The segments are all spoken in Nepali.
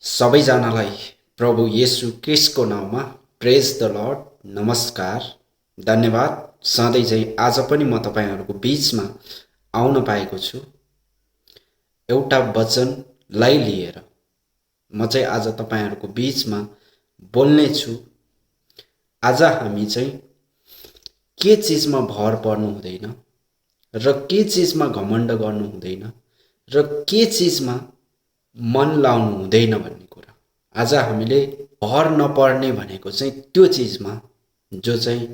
सबैजनालाई प्रभु येशू क्रिस्टको नाउँमा प्रेज द लर्ड। नमस्कार, धन्यवाद। सधैँ चाहिँ आज पनि म तपाईँहरूको बीचमा आउन पाएको छु एउटा वचनलाई लिएर। म चाहिँ आज तपाईँहरूको बीचमा बोल्ने छु। आज हामी चाहिँ के चिजमा भर पर्नु हुँदैन र के चिजमा घमण्ड गर्नु हुँदैन र के चिजमा मन लाउनु हुँदैन भन्ने कुरा। आज हामीले भर नपर्ने भनेको चाहिँ त्यो चिजमा जो चाहिँ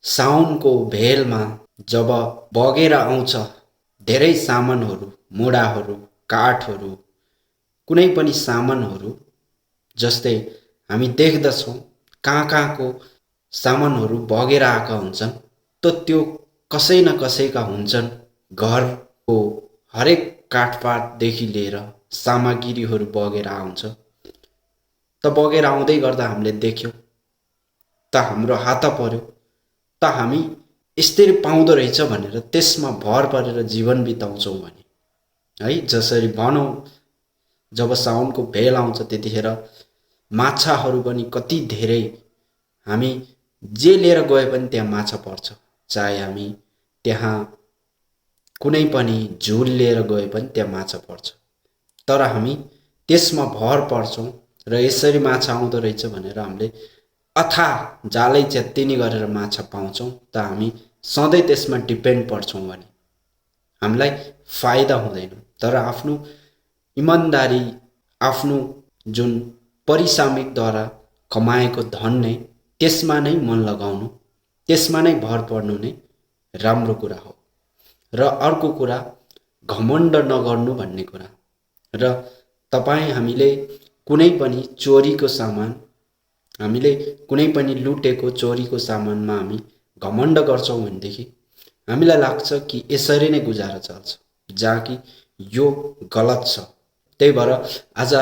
साउनको भेलमा जब बगेर आउँछ धेरै सामानहरू, मुढाहरू, काठहरू, कुनै पनि सामानहरू, जस्तै हामी देख्दछौँ कहाँको सामानहरू बगेर आएका हुन्छन्, त्यो कसै न कसैका हुन्छन्। घरको हरेक काठपातदेखि लिएर सामग्रीहरू बगेर आउँछ। बगेर आउँदै गर्दा हामीले देख्यौँ, हाम्रो हात पर्यो, हामी यसरी पाउँदो रहेछ भनेर त्यसमा भर परेर जीवन बिताउँछौँ भने है। जसरी भनौँ, जब साउनको भेल आउँछ त्यतिखेर माछाहरू पनि कति धेरै, हामी जे लिएर गए पनि त्यहाँ माछा पर्छ। चाहे हामी त्यहाँ कुनै पनि झुल लिएर गए पनि त्यहाँ माछा पर्छ। तर हामी त्यसमा भर पर्छौँ र यसरी माछा आउँदो रहेछ भनेर हामीले अथाह जालै च्यात्तिनी गरेर माछा पाउँछौँ। हामी सधैँ त्यसमा डिपेन्ड पर्छौँ भने हामीलाई फाइदा हुँदैन। तर आफ्नो इमान्दारी, आफ्नो जुन परिश्रमिकद्वारा कमाएको धन नै, त्यसमा नै मन लगाउनु, त्यसमा नै भर पर्नु नै राम्रो कुरा हो। र अर्को कुरा, घमण्ड नगर्नु भन्ने कुरा। र हामीले कुनै पनि चोरीको सामान, हामीले कुनै पनि लुटेको चोरीको सामानमा हामी घमण्ड गर्छौँ भनेदेखि हामीलाई लाग्छ कि यसरी नै गुजारा चल्छ, जहाँ कि यो गलत छ। त्यही भएर आज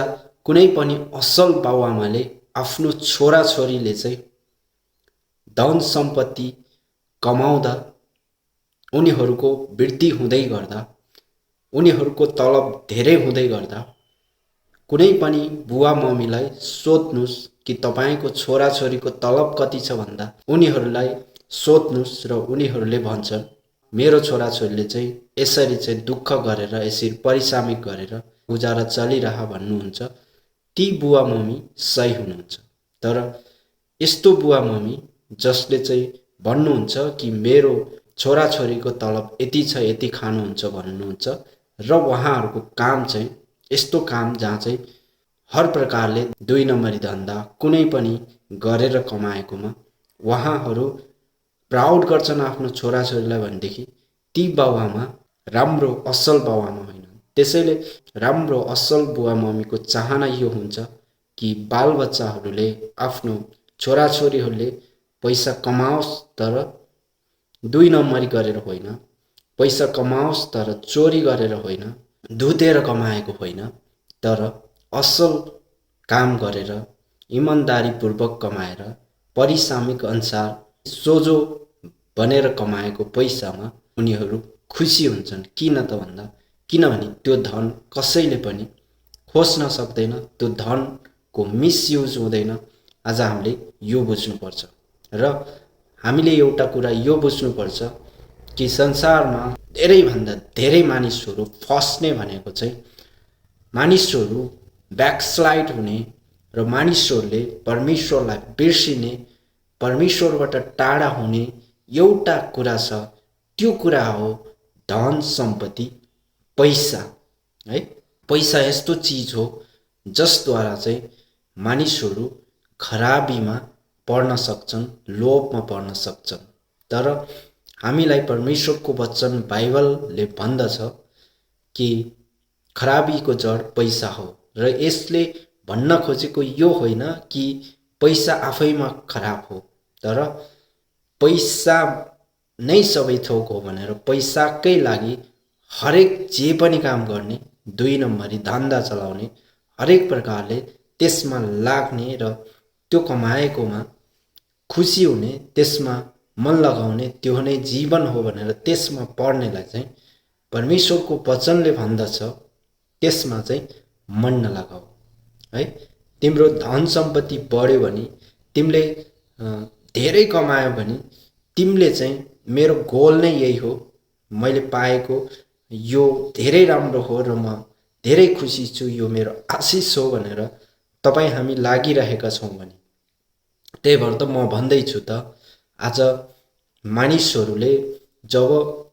कुनै पनि असल बाउआमाले आफ्नो छोराछोरीले चाहिँ धन सम्पत्ति कमाउँदा, उनीहरूको वृद्धि हुँदै गर्दा, उनीहरूको तलब धेरै हुँदै गर्दा कुनै पनि बुवा मम्मीलाई सोध्नुस् कि तपाईँको छोराछोरीको तलब कति छ भन्दा उनीहरूलाई सोध्नुस् र उनीहरूले भन्छन् मेरो छोराछोरीले चाहिँ यसरी चाहिँ दुःख गरेर, यसरी परिश्रमिक गरेर गुजारा चलिरह भन्नुहुन्छ। ती बुवा मम्मी सही हुनुहुन्छ। तर यस्तो बुवा मम्मी जसले चाहिँ भन्नुहुन्छ कि मेरो छोराछोरीको तलब यति छ, यति खानुहुन्छ भन्नुहुन्छ, र उहाँहरूको काम चाहिँ यस्तो काम जहाँ चाहिँ हर प्रकारले 2 नम्बरी धन्दा कुनै पनि गरेर कमाएकोमा उहाँहरू प्राउड गर्छन् आफ्नो छोराछोरीलाई भनेदेखि ती बाउआमा राम्रो असल बाउआमा होइन। त्यसैले राम्रो असल बुवा मम्मीको चाहना यो हुन्छ कि बालबच्चाहरूले, आफ्नो छोराछोरीहरूले पैसा कमाओस्, तर 2 नम्बरी गरेर होइन, पैसा कमाओस् तर चोरी गरेर होइन, धुतेर कमाएको होइन, तर असल काम गरेर इमान्दारीपूर्वक कमाएर परिश्रमिक अनुसार सोझो बनेर कमाएको पैसामा उनीहरू खुसी हुन्छन्। किन त भन्दा, किनभने त्यो धन कसैले पनि खोज्न सक्दैन, त्यो धनको मिसयुज हुँदैन। आज हामीले यो बुझ्नुपर्छ। र हामीले एउटा कुरा यो बुझ्नुपर्छ कि संसारमा धेरैभन्दा धेरै मानिसहरू फस्ने भनेको चाहिँ मानिसहरू ब्याकस्लाइड हुने र मानिसहरूले परमेश्वरलाई बिर्सिने, परमेश्वरबाट टाढा हुने एउटा कुरा छ। त्यो कुरा हो धन सम्पत्ति, पैसा है। पैसा यस्तो चिज हो जसद्वारा चाहिँ मानिसहरू खराबीमा पर्न सक्छन्, लोभमा पर्न सक्छन्। तर हामीलाई परमेश्वरको वचन बाइबलले भन्दछ कि खराबीको जड पैसा हो। र यसले भन्न खोजेको यो होइन कि पैसा आफैमा खराब हो, तर पैसा नै सबै थोक हो भनेर पैसाकै लागि हरेक जे पनि काम गर्ने, 2 नम्बरी धन्दा चलाउने, हरेक प्रकारले त्यसमा लाग्ने र त्यो कमाएकोमा खुसी हुने, त्यसमा मन लगाउने, त्यो नै जीवन हो भनेर त्यसमा पर्नेलाई चाहिँ परमेश्वरको वचनले भन्दछ त्यसमा चाहिँ मन नलगाऊ। है। तिम्रो धन सम्पत्ति बढ्यो भने, तिमीले धेरै कमायो भने तिमीले चाहिँ मेरो गोल नै यही हो, मैले पाएको यो धेरै राम्रो हो र म धेरै खुसी छु, यो मेरो आशिष हो भनेर तपाईँ हामी लागिरहेका छौँ भने, त्यही भएर त म भन्दैछु त, आज मानिसहरूले जब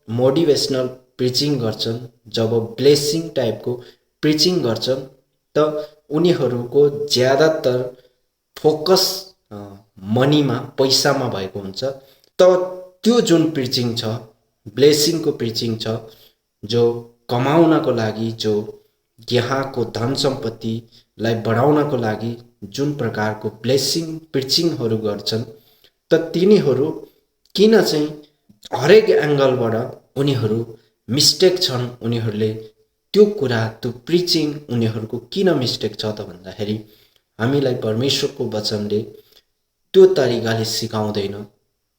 मोटिभेसनल प्रिचिङ गर्छन्, जब ब्लेसिङ टाइपको प्रिचिङ गर्छन्, त उनीहरूको ज्यादातर फोकस मनीमा, पैसामा भएको हुन्छ। त त्यो जुन प्रिचिङ छ, ब्लेसिङको प्रिचिङ छ, जो कमाउनको लागि, जो यहाँको धन सम्पत्तिलाई बढाउनको लागि जुन प्रकारको ब्लेसिङ प्रिचिङहरू गर्छन्, त तिनीहरू किन चाहिँ हरेक एङ्गलबाट उनीहरू मिस्टेक छन्, उनीहरूले त्यो कुरा, त्यो प्रिचिङ उनीहरूको किन मिस्टेक छ त भन्दाखेरि हामीलाई परमेश्वरको वचनले त्यो तरिकाले सिकाउँदैन,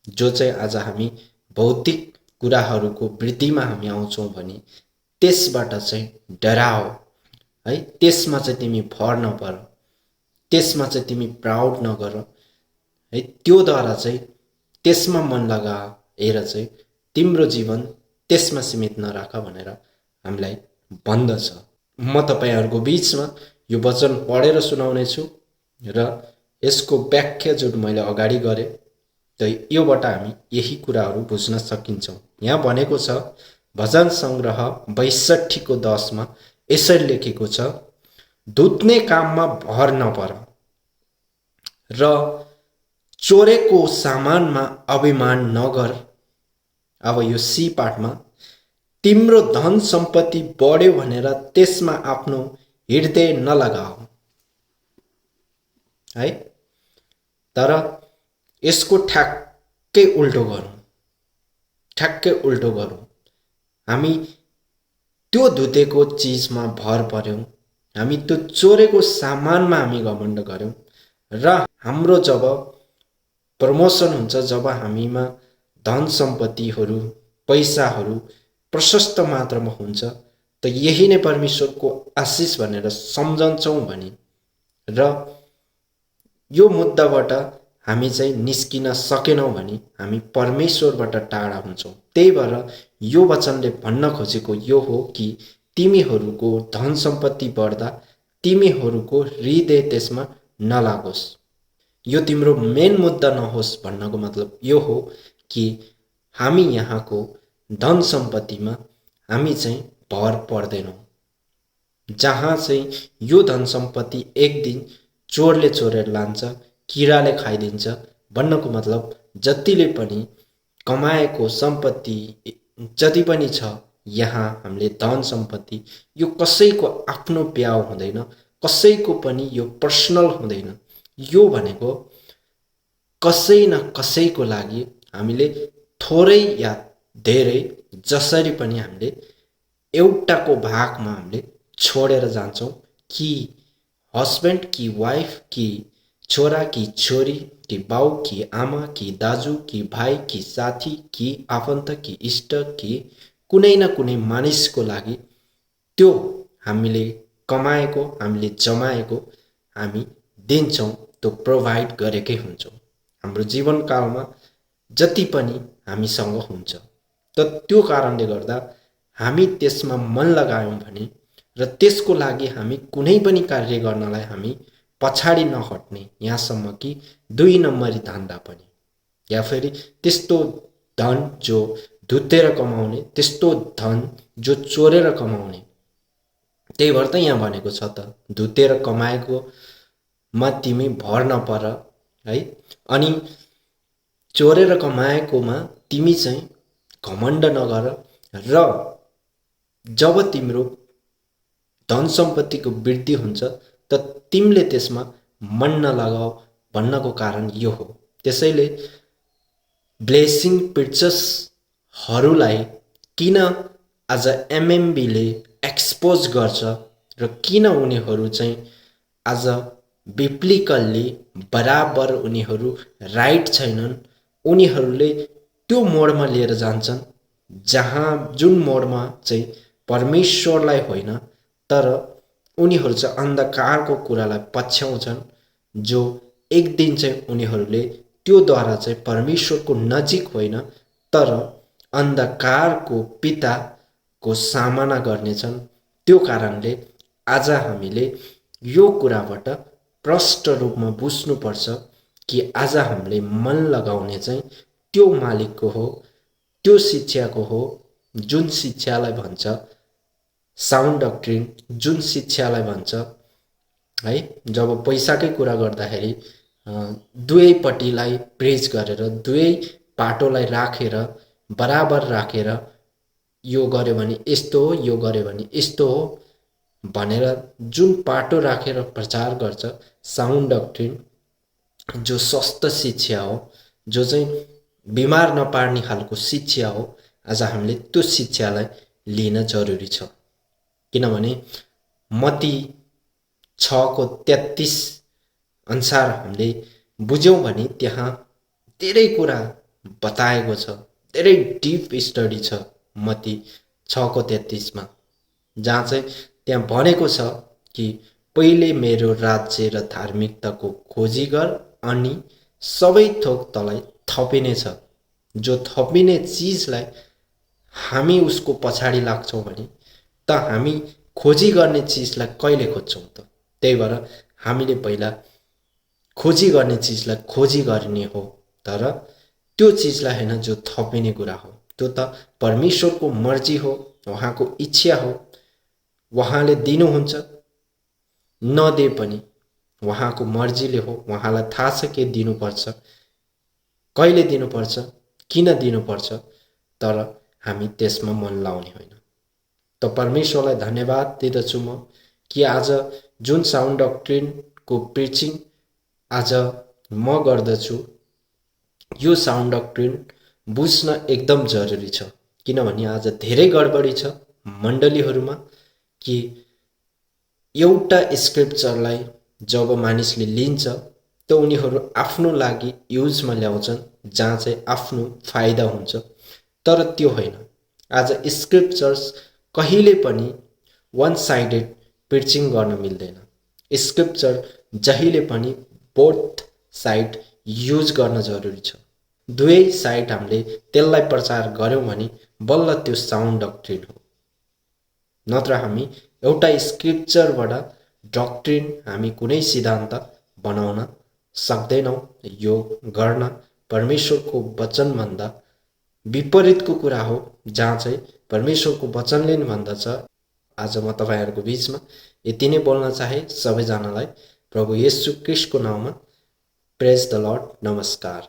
जो चाहिँ आज हामी भौतिक कुराहरूको वृद्धिमा हामी आउँछौँ भने त्यसबाट चाहिँ डराओ है, त्यसमा चाहिँ तिमी भर नपर, त्यसमा चाहिँ तिमी प्राउड नगर है, त्योद्वारा चाहिँ त्यसमा मन लगाएर चाहिँ तिम्रो जीवन त्यसमा सीमित नराख भनेर हामीलाई भन्दछ। म तपाईँहरूको बिचमा यो वचन पढेर सुनाउने छु र यसको व्याख्या जुन मैले अगाडि गरेँ, त योबाट हामी यही कुराहरू बुझ्न सकिन्छौँ। यहाँ भनेको छ, भजन सङ्ग्रह 62:10 यसरी लेखेको छ, धुत्ने काममा भर नपर र चोरेको सामानमा अभिमान नगर। अब यो सी पाठमा, तिम्रो धन सम्पत्ति बढ्यो भनेर त्यसमा आफ्नो हृदय नलगाऊ है, तर यसको ठ्याक्कै उल्टो गरौँ, ठ्याक्कै उल्टो गरौँ। हामी त्यो धुतेको चिजमा भर पर्यौँ, हामी त्यो चोरेको सामानमा हामी घमण्ड गऱ्यौँ र हाम्रो जब प्रमोसन हुन्छ, जब हामीमा धन सम्पत्तिहरू, पैसाहरू प्रशस्त मात्रामा हुन्छ, त यही नै परमेश्वरको आशिष भनेर सम्झन्छौँ भने र यो मुद्दाबाट हामी चाहिँ निस्किन सकेनौँ भने हामी परमेश्वरबाट टाढा हुन्छौँ। त्यही भएर यो वचनले भन्न खोजेको यो हो कि तिमीहरूको धन सम्पत्ति बढ्दा तिमीहरूको हृदय त्यसमा नलागोस्। यो तिम्रो मेन मुद्दा नहोस् भन्नको मतलब यो हो कि हामी यहाँको धन सम्पत्तिमा हामी चाहिँ भर पर्दैनौँ, जहाँ चाहिँ यो धन सम्पत्ति एक दिन चोरले चोरेर लान्छ, किराले खाइदिन्छ भन्नको मतलब जतिले पनि कमाएको सम्पत्ति जति पनि छ, यहाँ हामीले धन सम्पत्ति यो कसैको आफ्नो प्याउ हुँदैन, कसैको पनि यो पर्सनल हुँदैन। यो भनेको कसै न कसैको लागि हामीले थोरै या धेरै जसरी पनि हामीले एउटाको भागमा हामीले छोडेर जान्छौँ, कि हस्बेन्ड कि वाइफ कि छोरा कि छोरी कि बाउ कि आमा कि दाजु कि भाइ कि साथी कि आफन्त कि इष्ट कि कुनै न कुनै मानिसको लागि त्यो हामीले कमाएको, हामीले जमाएको हामी दिन्छौँ, त्यो प्रोभाइड गरेकै हुन्छौँ हाम्रो जीवनकालमा जति पनि हामीसँग हुन्छ। त त्यो कारणले गर्दा हामी त्यसमा मन लगायौँ भने र त्यसको लागि हामी कुनै पनि कार्य गर्नलाई हामी पछाडि नहट्ने, यहाँसम्म कि 2 नम्बरी धन्दा पनि, या फेरि त्यस्तो धन जो धुतेर कमाउने, त्यस्तो धन जो चोरेर कमाउने। त्यही भएर त यहाँ भनेको छ त, धुतेर कमाएकोमा तिमी भर नपर है, अनि चोरेर कमाएकोमा तिमी चाहिँ घमण्ड नगर र जब तिम्रो धन सम्पत्तिको वृद्धि हुन्छ त तिमीले त्यसमा मन नलगाऊ भन्नको कारण यो हो। त्यसैले ब्लेसिङ प्रिचर्सहरूलाई किन आज एमएमबीले एक्सपोज गर्छ र किन उनीहरू चाहिँ आज बिब्लिकल्ली बराबर उनीहरू राइट छैनन्, उनीहरूले त्यो मोडमा लिएर जान्छन् जहाँ जुन मोडमा चाहिँ परमेश्वरलाई होइन तर उनीहरू चाहिँ अन्धकारको कुरालाई पछ्याउँछन्, जो एक दिन चाहिँ उनीहरूले त्योद्वारा चाहिँ परमेश्वरको नजिक होइन तर अन्धकारको पिताको सामना गर्नेछन्। त्यो कारणले आज हामीले यो कुराबाट प्रष्ट रूपमा बुझ्नुपर्छ कि आज हामीले मन लगाउने चाहिँ त्यो मालिकको हो, त्यो शिक्षाको हो जुन शिक्षालाई भन्छ साउन्ड डक्ट्रिन, जुन शिक्षालाई भन्छ है। जब पैसाकै कुरा गर्दाखेरि दुवैपट्टिलाई प्रेज गरेर दुवै पाटोलाई राखेर बराबर राखेर यो गर्यो भने यस्तो हो, यो गर्यो भने यस्तो हो भनेर जुन पाटो राखेर प्रचार गर्छ साउन्ड डक्ट्रिन, जो स्वस्थ शिक्षा हो, जो चाहिँ बिमार नपार्ने खालको शिक्षा हो, आज हामीले त्यो शिक्षालाई लिन जरुरी छ। किनभने मत्ती 6:33 अनुसार हामीले बुझ्यौँ भने त्यहाँ धेरै कुरा बताएको छ, धेरै डिप स्टडी छ मत्ती 6:33 मा, जहाँ चाहिँ त्यहाँ भनेको छ कि पहिले मेरो राज्य र धार्मिकताको खोजी गर अनि सबै थोक तँलाई थपिनेछ। जो थपिने चिजलाई हामी उसको पछाडि लाग्छौँ भने त हामी खोजी गर्ने चिजलाई कहिले खोज्छौँ त? त्यही भएर हामीले पहिला खोजी गर्ने चिजलाई खोजी गर्ने हो, तर त्यो चिजलाई होइन जो थपिने कुरा हो। त्यो त परमेश्वरको मर्जी हो, उहाँको इच्छा हो, उहाँले दिनुहुन्छ, नदे पनि उहाँको मर्जीले हो। उहाँलाई थाहा छ के दिनुपर्छ, कहिले दिनुपर्छ, किन दिनुपर्छ, तर हामी त्यसमा मन लाउने होइन। त परमेश्वरलाई धन्यवाद दिदछु म कि आज जुन साउन्ड डक्ट्रिनको प्रिचिङ आज म गर्दछु, यो साउन्ड डक्ट्रिन बुझ्न एकदम जरुरी छ। किनभने आज धेरै गडबडी छ मण्डलीहरूमा कि एउटा स्क्रिप्चरलाई जब मानिसले लिन्छ त उनीहरू आफ्नो लागि युजमा ल्याउँछन्, जहाँ चाहिँ आफ्नो फाइदा हुन्छ, तर त्यो होइन। आज स्क्रिप्चर्स कहिले पनि वान साइडेड प्रिचिङ गर्न मिल्दैन। स्क्रिप्चर जहिले पनि बोथ साइड युज गर्न जरुरी छ। दुवै साइड हामीले त्यसलाई प्रचार गर्यौँ भने बल्ल त्यो साउन्ड डक्ट्रिन हो। नत्र हामी एउटा स्क्रिप्चरबाट डक्ट्रिन हामी कुनै सिद्धान्त बनाउन सक्दैनौँ। यो गर्न परमेश्वरको वचनभन्दा विपरीतको कुरा हो, जहाँ चाहिँ परमेश्वरको वचनले नै भन्दछ। आज म तपाईहरुको बीचमा यति नै बोल्न चाहे। सबैजनालाई प्रभु येशू ख्रीष्टको नाममा प्रेज द लर्ड, नमस्कार।